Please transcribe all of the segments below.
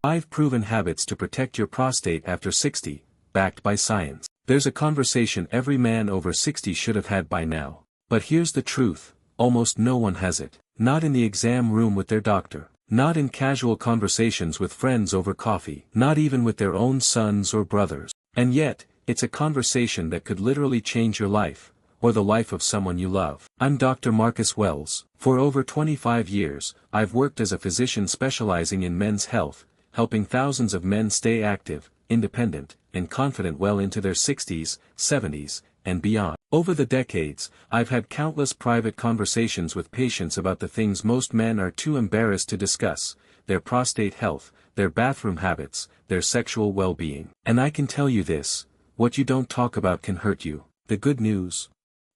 5 proven habits to protect your prostate after 60, backed by science. There's a conversation every man over 60 should have had by now. But here's the truth, almost no one has it. Not in the exam room with their doctor. Not in casual conversations with friends over coffee. Not even with their own sons or brothers. And yet, it's a conversation that could literally change your life, or the life of someone you love. I'm Dr. Marcus Wells. For over 25 years, I've worked as a physician specializing in men's health, helping thousands of men stay active, independent, and confident well into their 60s, 70s, and beyond. Over the decades, I've had countless private conversations with patients about the things most men are too embarrassed to discuss: their prostate health, their bathroom habits, their sexual well-being. And I can tell you this: what you don't talk about can hurt you. The good news?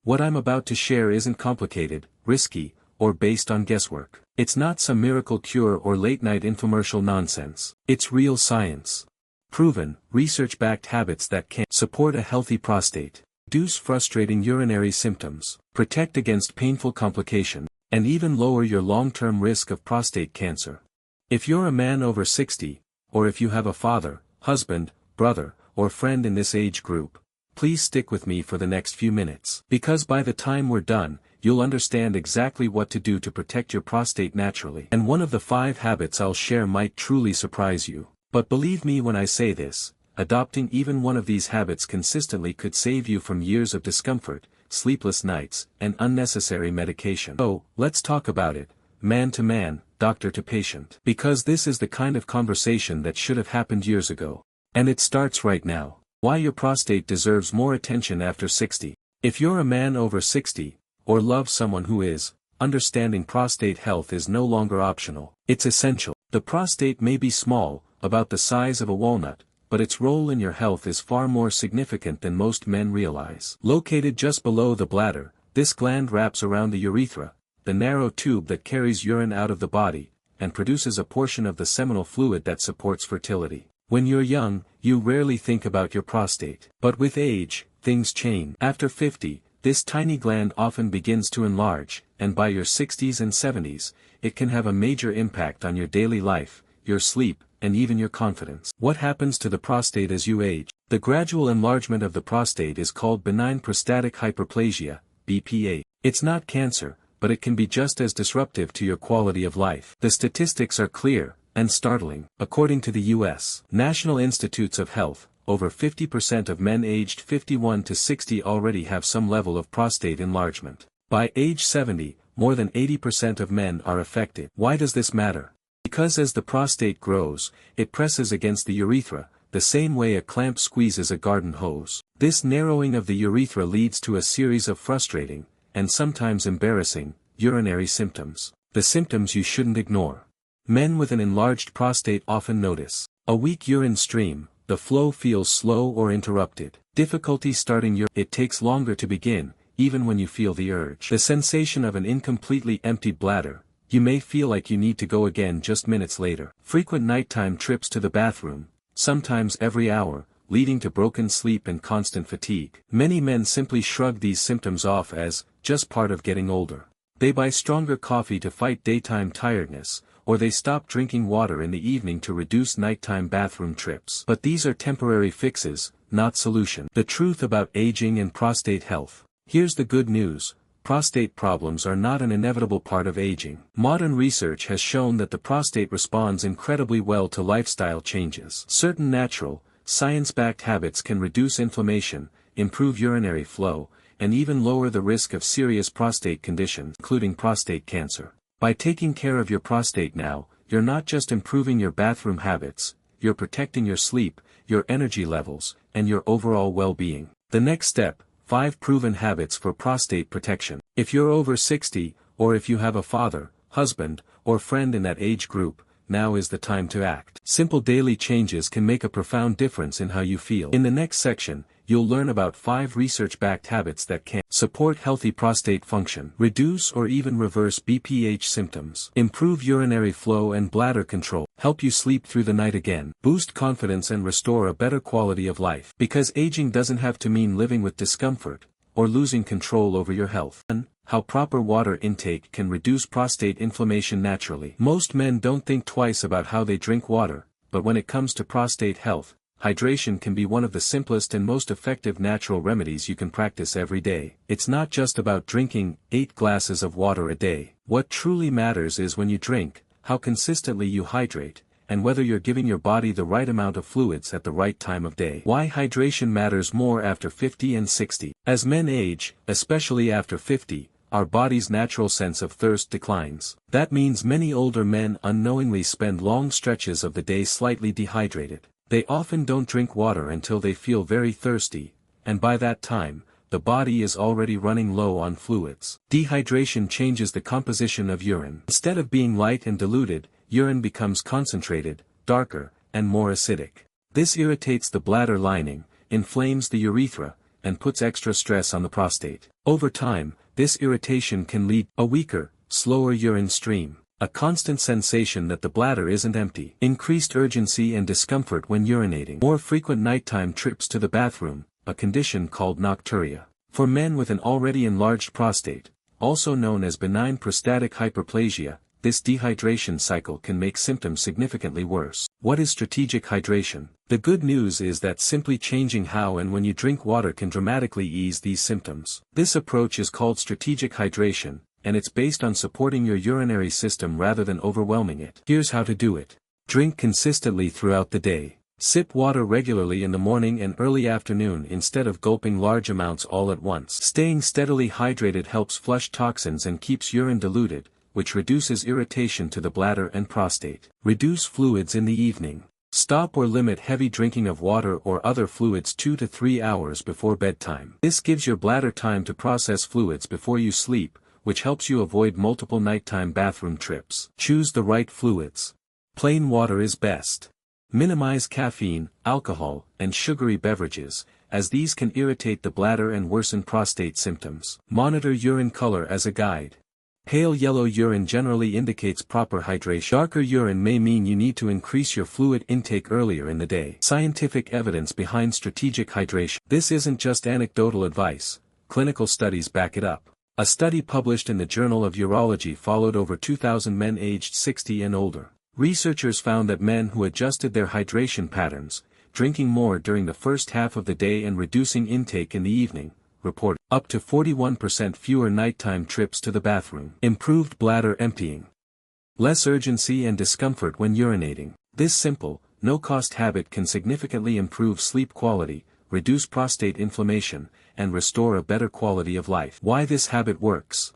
What I'm about to share isn't complicated, risky, or based on guesswork. It's not some miracle cure or late-night infomercial nonsense. It's real science. Proven, research-backed habits that can support a healthy prostate, reduce frustrating urinary symptoms, protect against painful complications, and even lower your long-term risk of prostate cancer. If you're a man over 60, or if you have a father, husband, brother, or friend in this age group, please stick with me for the next few minutes. Because by the time we're done, you'll understand exactly what to do to protect your prostate naturally. And one of the 5 habits I'll share might truly surprise you. But believe me when I say this, adopting even one of these habits consistently could save you from years of discomfort, sleepless nights, and unnecessary medication. So, let's talk about it, man to man, doctor to patient. Because this is the kind of conversation that should have happened years ago. And it starts right now. Why your prostate deserves more attention after 60. If you're a man over 60, or love someone who is, understanding prostate health is no longer optional. It's essential. The prostate may be small, about the size of a walnut, but its role in your health is far more significant than most men realize. Located just below the bladder, this gland wraps around the urethra, the narrow tube that carries urine out of the body, and produces a portion of the seminal fluid that supports fertility. When you're young, you rarely think about your prostate. But with age, things change. After 50, this tiny gland often begins to enlarge, and by your 60s and 70s, it can have a major impact on your daily life, your sleep, and even your confidence. What happens to the prostate as you age? The gradual enlargement of the prostate is called benign prostatic hyperplasia, BPH. It's not cancer, but it can be just as disruptive to your quality of life. The statistics are clear, and startling. According to the U.S. National Institutes of Health, over 50% of men aged 51 to 60 already have some level of prostate enlargement. By age 70, more than 80% of men are affected. Why does this matter? Because as the prostate grows, it presses against the urethra, the same way a clamp squeezes a garden hose. This narrowing of the urethra leads to a series of frustrating, and sometimes embarrassing, urinary symptoms. The symptoms you shouldn't ignore. Men with an enlarged prostate often notice a weak urine stream, the flow feels slow or interrupted, difficulty starting urine, it takes longer to begin, even when you feel the urge. The sensation of an incompletely emptied bladder, you may feel like you need to go again just minutes later. Frequent nighttime trips to the bathroom, sometimes every hour, leading to broken sleep and constant fatigue. Many men simply shrug these symptoms off as just part of getting older. They buy stronger coffee to fight daytime tiredness, or they stop drinking water in the evening to reduce nighttime bathroom trips. But these are temporary fixes, not solutions. The truth about aging and prostate health. Here's the good news. Prostate problems are not an inevitable part of aging. Modern research has shown that the prostate responds incredibly well to lifestyle changes. Certain natural, science-backed habits can reduce inflammation, improve urinary flow, and even lower the risk of serious prostate conditions, including prostate cancer. By taking care of your prostate now, you're not just improving your bathroom habits, you're protecting your sleep, your energy levels, and your overall well-being. The next step: 5 proven habits for prostate protection. If you're over 60, or if you have a father, husband, or friend in that age group, now is the time to act. Simple daily changes can make a profound difference in how you feel. In the next section, you'll learn about 5 research-backed habits that can support healthy prostate function, reduce or even reverse BPH symptoms, improve urinary flow and bladder control, help you sleep through the night again, boost confidence and restore a better quality of life. Because aging doesn't have to mean living with discomfort, or losing control over your health. How proper water intake can reduce prostate inflammation naturally. Most men don't think twice about how they drink water, but when it comes to prostate health, hydration can be one of the simplest and most effective natural remedies you can practice every day. It's not just about drinking 8 glasses of water a day. What truly matters is when you drink, how consistently you hydrate, and whether you're giving your body the right amount of fluids at the right time of day. Why hydration matters more after 50 and 60. As men age, especially after 50, our body's natural sense of thirst declines. That means many older men unknowingly spend long stretches of the day slightly dehydrated. They often don't drink water until they feel very thirsty, and by that time, the body is already running low on fluids. Dehydration changes the composition of urine. Instead of being light and diluted, urine becomes concentrated, darker, and more acidic. This irritates the bladder lining, inflames the urethra, and puts extra stress on the prostate. Over time, this irritation can lead to a weaker, slower urine stream, a constant sensation that the bladder isn't empty, increased urgency and discomfort when urinating, more frequent nighttime trips to the bathroom, a condition called nocturia. For men with an already enlarged prostate, also known as benign prostatic hyperplasia, this dehydration cycle can make symptoms significantly worse. What is strategic hydration? The good news is that simply changing how and when you drink water can dramatically ease these symptoms. This approach is called strategic hydration, and it's based on supporting your urinary system rather than overwhelming it. Here's how to do it. Drink consistently throughout the day. Sip water regularly in the morning and early afternoon instead of gulping large amounts all at once. Staying steadily hydrated helps flush toxins and keeps urine diluted, which reduces irritation to the bladder and prostate. Reduce fluids in the evening. Stop or limit heavy drinking of water or other fluids 2 to 3 hours before bedtime. This gives your bladder time to process fluids before you sleep, which helps you avoid multiple nighttime bathroom trips. Choose the right fluids. Plain water is best. Minimize caffeine, alcohol, and sugary beverages, as these can irritate the bladder and worsen prostate symptoms. Monitor urine color as a guide. Pale yellow urine generally indicates proper hydration. Darker urine may mean you need to increase your fluid intake earlier in the day. Scientific evidence behind strategic hydration. This isn't just anecdotal advice, clinical studies back it up. A study published in the Journal of Urology followed over 2,000 men aged 60 and older. Researchers found that men who adjusted their hydration patterns, drinking more during the first half of the day and reducing intake in the evening, reported up to 41% fewer nighttime trips to the bathroom. Improved bladder emptying. Less urgency and discomfort when urinating. This simple, no-cost habit can significantly improve sleep quality, reduce prostate inflammation, and restore a better quality of life. Why this habit works?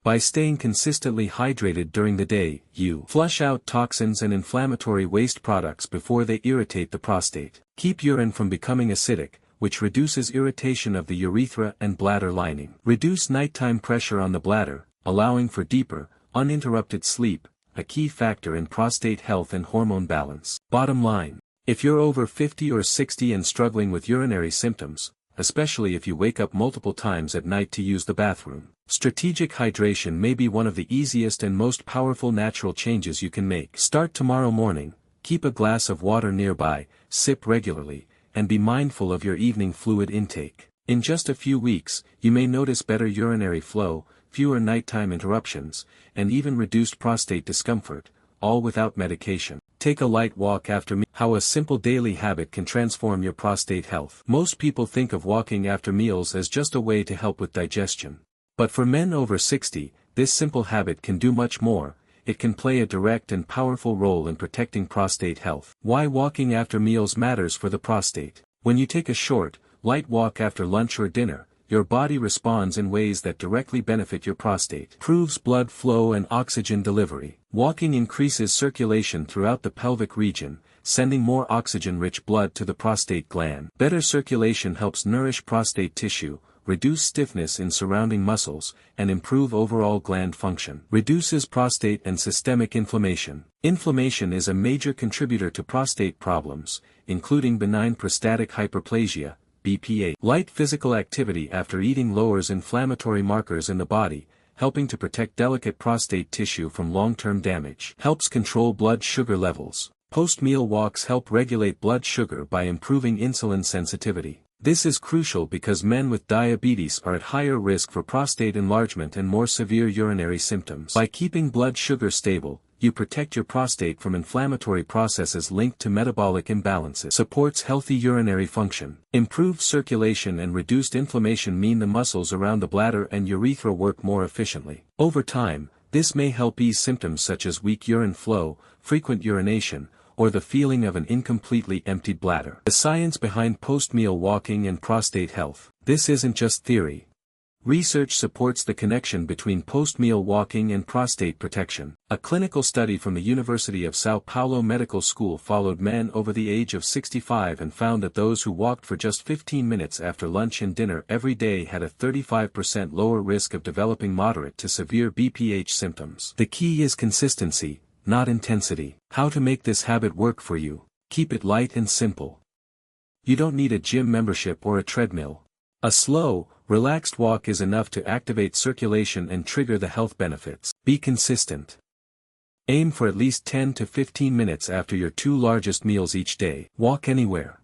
By staying consistently hydrated during the day, you flush out toxins and inflammatory waste products before they irritate the prostate. Keep urine from becoming acidic, which reduces irritation of the urethra and bladder lining. Reduce nighttime pressure on the bladder, allowing for deeper, uninterrupted sleep, a key factor in prostate health and hormone balance. Bottom line, if you're over 50 or 60 and struggling with urinary symptoms, especially if you wake up multiple times at night to use the bathroom, strategic hydration may be one of the easiest and most powerful natural changes you can make. Start tomorrow morning, keep a glass of water nearby, sip regularly, and be mindful of your evening fluid intake. In just a few weeks, you may notice better urinary flow, fewer nighttime interruptions, and even reduced prostate discomfort, all without medication. Take a light walk after meals. How a simple daily habit can transform your prostate health. Most people think of walking after meals as just a way to help with digestion. But for men over 60, this simple habit can do much more. It can play a direct and powerful role in protecting prostate health. Why walking after meals matters for the prostate. When you take a short, light walk after lunch or dinner, your body responds in ways that directly benefit your prostate. Improves blood flow and oxygen delivery. Walking increases circulation throughout the pelvic region, sending more oxygen-rich blood to the prostate gland. Better circulation helps nourish prostate tissue, reduce stiffness in surrounding muscles, and improve overall gland function. Reduces prostate and systemic inflammation. Inflammation is a major contributor to prostate problems, including benign prostatic hyperplasia, BPH. Light physical activity after eating lowers inflammatory markers in the body, helping to protect delicate prostate tissue from long-term damage. Helps control blood sugar levels. Post-meal walks help regulate blood sugar by improving insulin sensitivity. This is crucial because men with diabetes are at higher risk for prostate enlargement and more severe urinary symptoms. By keeping blood sugar stable, you protect your prostate from inflammatory processes linked to metabolic imbalances. Supports healthy urinary function. Improved circulation and reduced inflammation mean the muscles around the bladder and urethra work more efficiently. Over time, this may help ease symptoms such as weak urine flow, frequent urination, or the feeling of an incompletely emptied bladder. The science behind post-meal walking and prostate health. This isn't just theory. Research supports the connection between post-meal walking and prostate protection. A clinical study from the University of São Paulo Medical School followed men over the age of 65 and found that those who walked for just 15 minutes after lunch and dinner every day had a 35% lower risk of developing moderate to severe BPH symptoms. The key is consistency, not intensity. How to make this habit work for you? Keep it light and simple. You don't need a gym membership or a treadmill. A slow, relaxed walk is enough to activate circulation and trigger the health benefits. Be consistent. Aim for at least 10 to 15 minutes after your 2 largest meals each day. Walk anywhere.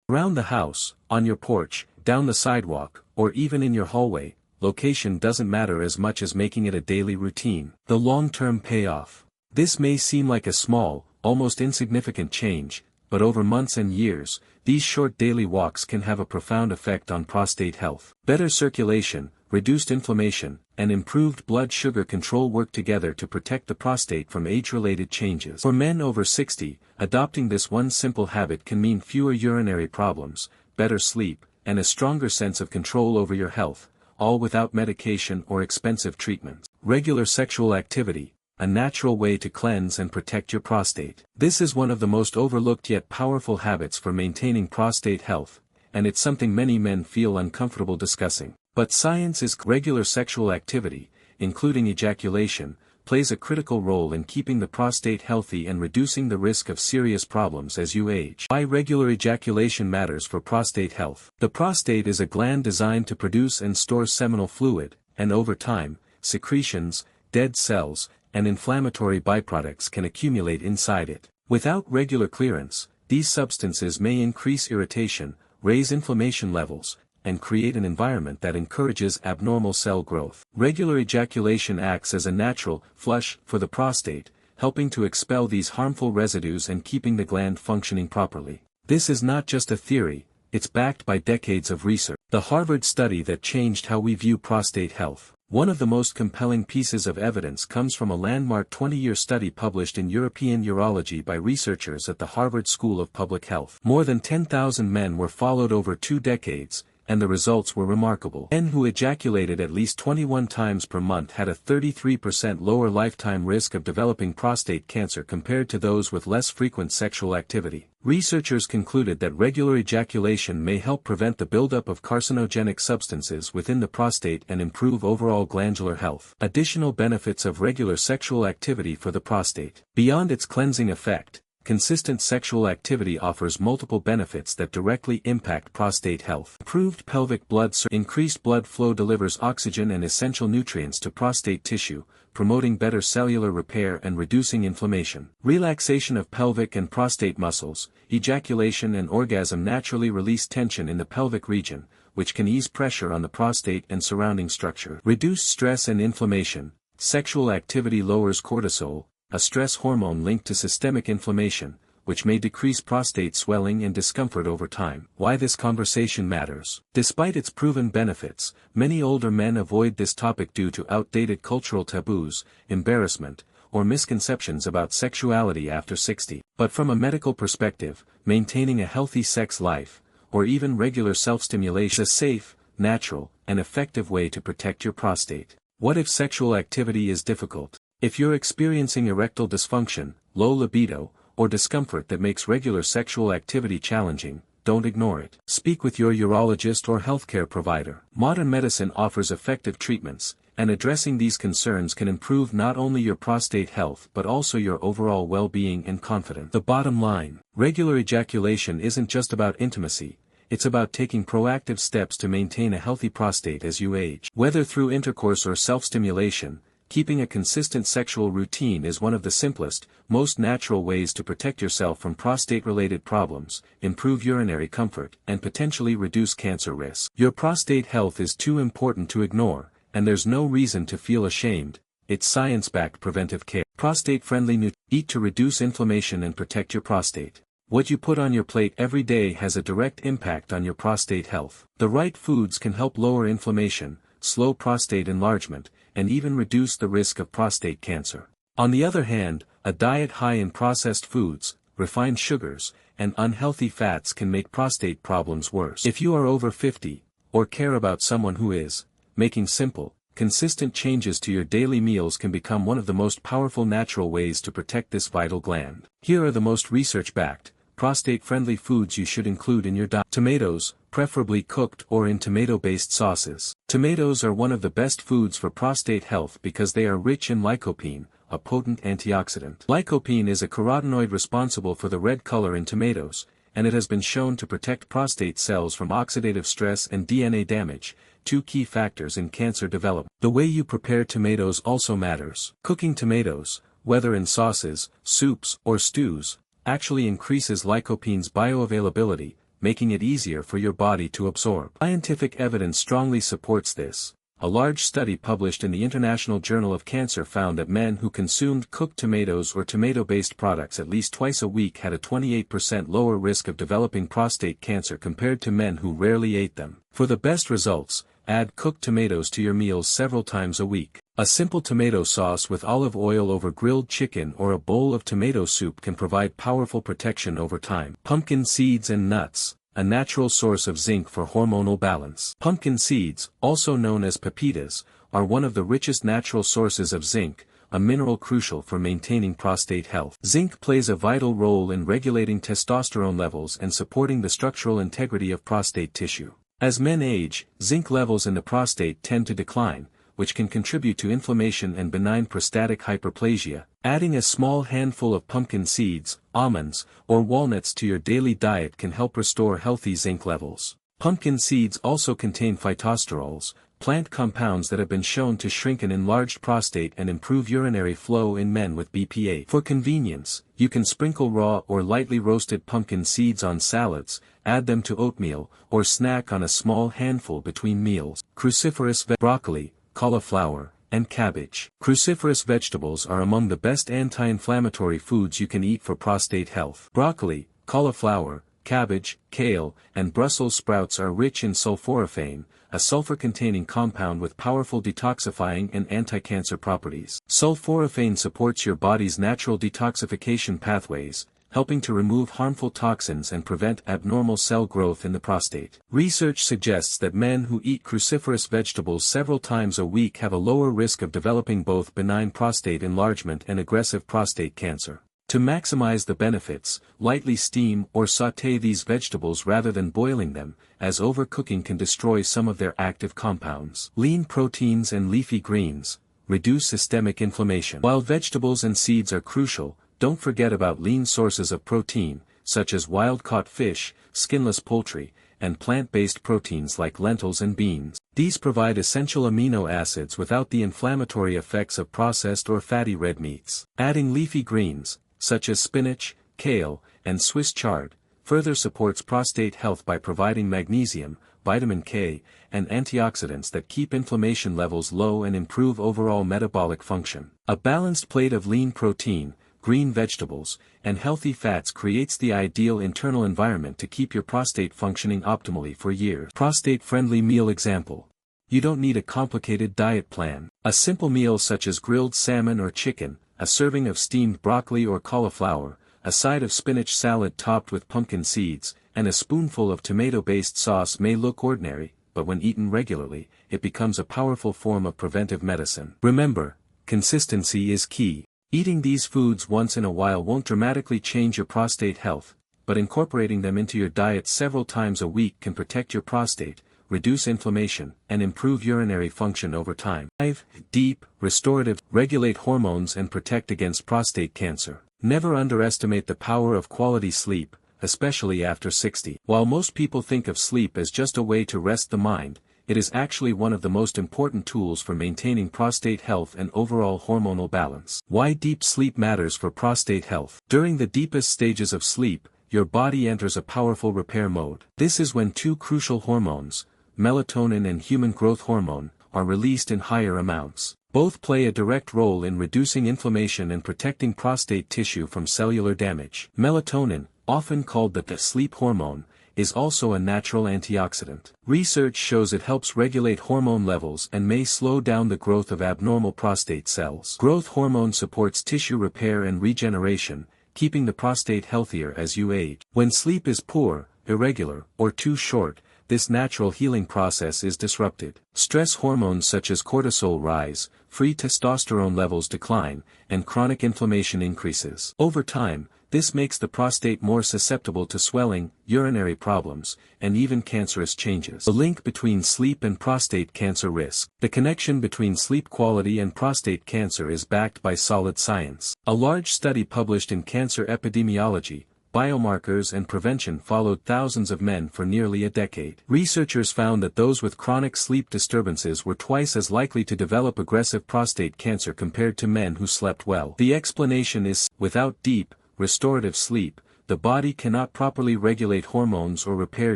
Around the house, on your porch, down the sidewalk, or even in your hallway. Location doesn't matter as much as making it a daily routine. The long-term payoff. This may seem like a small, almost insignificant change, but over months and years, these short daily walks can have a profound effect on prostate health. Better circulation, reduced inflammation, and improved blood sugar control work together to protect the prostate from age-related changes. For men over 60, adopting this one simple habit can mean fewer urinary problems, better sleep, and a stronger sense of control over your health, all without medication or expensive treatments. Regular sexual activity. A natural way to cleanse and protect your prostate. This is one of the most overlooked yet powerful habits for maintaining prostate health, and it's something many men feel uncomfortable discussing. But science is regular sexual activity, including ejaculation, plays a critical role in keeping the prostate healthy and reducing the risk of serious problems as you age. Why regular ejaculation matters for prostate health. The prostate is a gland designed to produce and store seminal fluid, and over time, secretions, dead cells, and inflammatory byproducts can accumulate inside it. Without regular clearance, these substances may increase irritation, raise inflammation levels, and create an environment that encourages abnormal cell growth. Regular ejaculation acts as a natural flush for the prostate, helping to expel these harmful residues and keeping the gland functioning properly. This is not just a theory, it's backed by decades of research. The Harvard study that changed how we view prostate health. One of the most compelling pieces of evidence comes from a landmark 20-year study published in European Urology by researchers at the Harvard School of Public Health. More than 10,000 men were followed over 2 decades, and the results were remarkable. Men who ejaculated at least 21 times per month had a 33% lower lifetime risk of developing prostate cancer compared to those with less frequent sexual activity. Researchers concluded that regular ejaculation may help prevent the buildup of carcinogenic substances within the prostate and improve overall glandular health. Additional benefits of regular sexual activity for the prostate. Beyond its cleansing effect, consistent sexual activity offers multiple benefits that directly impact prostate health. Improved pelvic blood increased blood flow delivers oxygen and essential nutrients to prostate tissue, promoting better cellular repair and reducing inflammation. Relaxation of pelvic and prostate muscles. Ejaculation and orgasm naturally release tension in the pelvic region, which can ease pressure on the prostate and surrounding structure. Reduced stress and inflammation. Sexual activity lowers cortisol, a stress hormone linked to systemic inflammation, which may decrease prostate swelling and discomfort over time. Why this conversation matters. Despite its proven benefits, many older men avoid this topic due to outdated cultural taboos, embarrassment, or misconceptions about sexuality after 60. But from a medical perspective, maintaining a healthy sex life, or even regular self-stimulation, is a safe, natural, and effective way to protect your prostate. What if sexual activity is difficult? If you're experiencing erectile dysfunction, low libido, or discomfort that makes regular sexual activity challenging, don't ignore it. Speak with your urologist or healthcare provider. Modern medicine offers effective treatments, and addressing these concerns can improve not only your prostate health but also your overall well-being and confidence. The bottom line, regular ejaculation isn't just about intimacy, it's about taking proactive steps to maintain a healthy prostate as you age. Whether through intercourse or self-stimulation, keeping a consistent sexual routine is one of the simplest, most natural ways to protect yourself from prostate-related problems, improve urinary comfort, and potentially reduce cancer risk. Your prostate health is too important to ignore, and there's no reason to feel ashamed. it's science-backed preventive care. Prostate-friendly nutrition. Eat to reduce inflammation and protect your prostate. What you put on your plate every day has a direct impact on your prostate health. The right foods can help lower inflammation, slow prostate enlargement, and even reduce the risk of prostate cancer. On the other hand, a diet high in processed foods, refined sugars, and unhealthy fats can make prostate problems worse. If you are over 50, or care about someone who is, making simple, consistent changes to your daily meals can become one of the most powerful natural ways to protect this vital gland. Here are the most research-backed, prostate-friendly foods you should include in your diet. Tomatoes, preferably cooked or in tomato-based sauces. Tomatoes are one of the best foods for prostate health because they are rich in lycopene, a potent antioxidant. Lycopene is a carotenoid responsible for the red color in tomatoes, and it has been shown to protect prostate cells from oxidative stress and DNA damage, two key factors in cancer development. The way you prepare tomatoes also matters. Cooking tomatoes, whether in sauces, soups, or stews, actually increases lycopene's bioavailability, making it easier for your body to absorb. Scientific evidence strongly supports this. A large study published in the International Journal of Cancer found that men who consumed cooked tomatoes or tomato-based products at least twice a week had a 28% lower risk of developing prostate cancer compared to men who rarely ate them. For the best results, add cooked tomatoes to your meals several times a week. A simple tomato sauce with olive oil over grilled chicken or a bowl of tomato soup can provide powerful protection over time. Pumpkin seeds and nuts, a natural source of zinc for hormonal balance. Pumpkin seeds, also known as pepitas, are one of the richest natural sources of zinc, a mineral crucial for maintaining prostate health. Zinc plays a vital role in regulating testosterone levels and supporting the structural integrity of prostate tissue. As men age, zinc levels in the prostate tend to decline, which can contribute to inflammation and benign prostatic hyperplasia. Adding a small handful of pumpkin seeds, almonds, or walnuts to your daily diet can help restore healthy zinc levels. Pumpkin seeds also contain phytosterols, plant compounds that have been shown to shrink an enlarged prostate and improve urinary flow in men with BPH. For convenience, you can sprinkle raw or lightly roasted pumpkin seeds on salads, add them to oatmeal, or snack on a small handful between meals. Cruciferous broccoli, cauliflower, and cabbage. Cruciferous vegetables are among the best anti-inflammatory foods you can eat for prostate health. Broccoli, cauliflower, cabbage, kale, and Brussels sprouts are rich in sulforaphane, a sulfur-containing compound with powerful detoxifying and anti-cancer properties. Sulforaphane supports your body's natural detoxification pathways, helping to remove harmful toxins and prevent abnormal cell growth in the prostate. Research suggests that men who eat cruciferous vegetables several times a week have a lower risk of developing both benign prostate enlargement and aggressive prostate cancer. To maximize the benefits, lightly steam or sauté these vegetables rather than boiling them, as overcooking can destroy some of their active compounds. Lean proteins and leafy greens reduce systemic inflammation. While vegetables and seeds are crucial, don't forget about lean sources of protein, such as wild-caught fish, skinless poultry, and plant-based proteins like lentils and beans. These provide essential amino acids without the inflammatory effects of processed or fatty red meats. Adding leafy greens, such as spinach, kale, and Swiss chard, further supports prostate health by providing magnesium, vitamin K, and antioxidants that keep inflammation levels low and improve overall metabolic function. A balanced plate of lean protein, green vegetables, and healthy fats creates the ideal internal environment to keep your prostate functioning optimally for years. Prostate-friendly meal example. You don't need a complicated diet plan. A simple meal such as grilled salmon or chicken, a serving of steamed broccoli or cauliflower, a side of spinach salad topped with pumpkin seeds, and a spoonful of tomato-based sauce may look ordinary, but when eaten regularly, it becomes a powerful form of preventive medicine. Remember, consistency is key. Eating these foods once in a while won't dramatically change your prostate health, but incorporating them into your diet several times a week can protect your prostate, reduce inflammation, and improve urinary function over time. 5. Deep, restorative, regulate hormones and protect against prostate cancer. Never underestimate the power of quality sleep, especially after 60. While most people think of sleep as just a way to rest the mind, it is actually one of the most important tools for maintaining prostate health and overall hormonal balance. Why deep sleep matters for prostate health. During the deepest stages of sleep, your body enters a powerful repair mode. This is when two crucial hormones, melatonin and human growth hormone, are released in higher amounts. Both play a direct role in reducing inflammation and protecting prostate tissue from cellular damage. Melatonin, often called the sleep hormone, is also a natural antioxidant. Research shows it helps regulate hormone levels and may slow down the growth of abnormal prostate cells. Growth hormone supports tissue repair and regeneration, keeping the prostate healthier as you age. When sleep is poor, irregular, or too short, this natural healing process is disrupted. Stress hormones such as cortisol rise, free testosterone levels decline, and chronic inflammation increases. Over time, this makes the prostate more susceptible to swelling, urinary problems, and even cancerous changes. The link between sleep and prostate cancer risk. The connection between sleep quality and prostate cancer is backed by solid science. A large study published in Cancer Epidemiology, Biomarkers and Prevention followed thousands of men for nearly a decade. Researchers found that those with chronic sleep disturbances were twice as likely to develop aggressive prostate cancer compared to men who slept well. The explanation is, without deep, restorative sleep, the body cannot properly regulate hormones or repair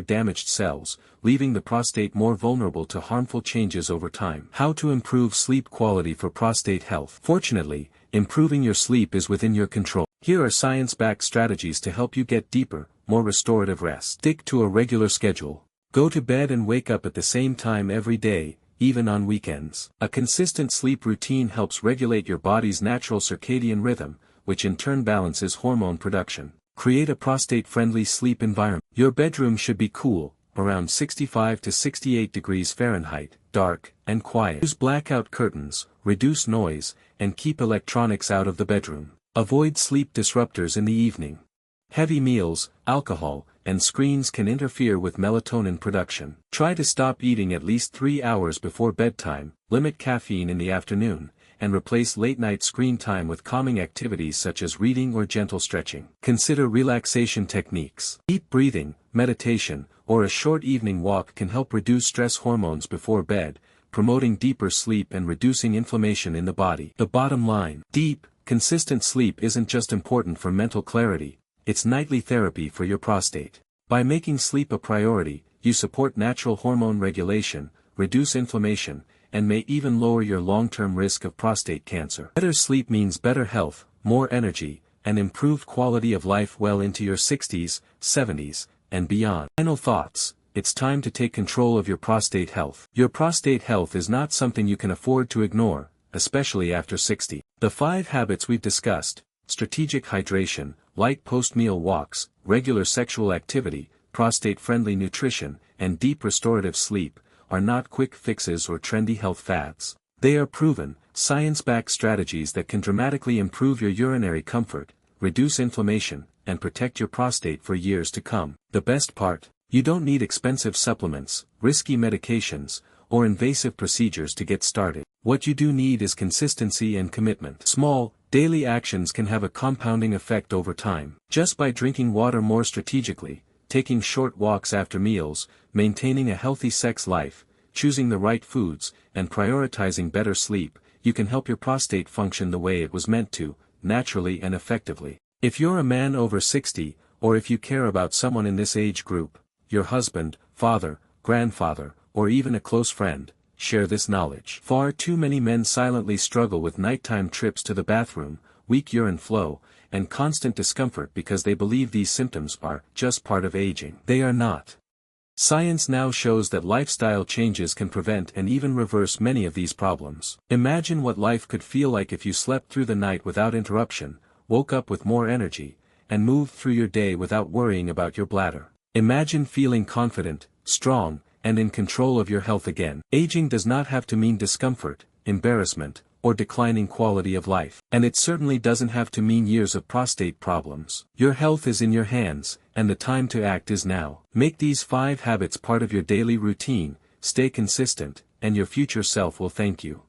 damaged cells, leaving the prostate more vulnerable to harmful changes over time. How to improve sleep quality for prostate health? Fortunately, improving your sleep is within your control. Here are science-backed strategies to help you get deeper, more restorative rest. Stick to a regular schedule. Go to bed and wake up at the same time every day, even on weekends. A consistent sleep routine helps regulate your body's natural circadian rhythm, which in turn balances hormone production. Create a prostate-friendly sleep environment. Your bedroom should be cool, around 65 to 68 degrees Fahrenheit, dark, and quiet. Use blackout curtains, reduce noise, and keep electronics out of the bedroom. Avoid sleep disruptors in the evening. Heavy meals, alcohol, and screens can interfere with melatonin production. Try to stop eating at least 3 hours before bedtime, limit caffeine in the afternoon, and replace late-night screen time with calming activities such as reading or gentle stretching. Consider relaxation techniques. Deep breathing, meditation, or a short evening walk can help reduce stress hormones before bed, promoting deeper sleep and reducing inflammation in the body. The bottom line: deep, consistent sleep isn't just important for mental clarity, it's nightly therapy for your prostate. By making sleep a priority, you support natural hormone regulation, reduce inflammation, and may even lower your long-term risk of prostate cancer. Better sleep means better health, more energy, and improved quality of life well into your 60s, 70s, and beyond. Final thoughts: it's time to take control of your prostate health. Your prostate health is not something you can afford to ignore, especially after 60. The 5 habits we've discussed: strategic hydration, light post-meal walks, regular sexual activity, prostate-friendly nutrition, and deep restorative sleep, are not quick fixes or trendy health fads. They are proven, science-backed strategies that can dramatically improve your urinary comfort, reduce inflammation, and protect your prostate for years to come. The best part: you don't need expensive supplements, risky medications, or invasive procedures to get started. What you do need is consistency and commitment. Small, daily actions can have a compounding effect over time. Just by drinking water more strategically, taking short walks after meals, maintaining a healthy sex life, choosing the right foods, and prioritizing better sleep, you can help your prostate function the way it was meant to, naturally and effectively. If you're a man over 60, or if you care about someone in this age group, your husband, father, grandfather, or even a close friend, share this knowledge. Far too many men silently struggle with nighttime trips to the bathroom, weak urine flow, and constant discomfort because they believe these symptoms are just part of aging. They are not. Science now shows that lifestyle changes can prevent and even reverse many of these problems. Imagine what life could feel like if you slept through the night without interruption, woke up with more energy, and moved through your day without worrying about your bladder. Imagine feeling confident, strong, and in control of your health again. Aging does not have to mean discomfort, embarrassment, or declining quality of life. And it certainly doesn't have to mean years of prostate problems. Your health is in your hands, and the time to act is now. Make these 5 habits part of your daily routine, stay consistent, and your future self will thank you.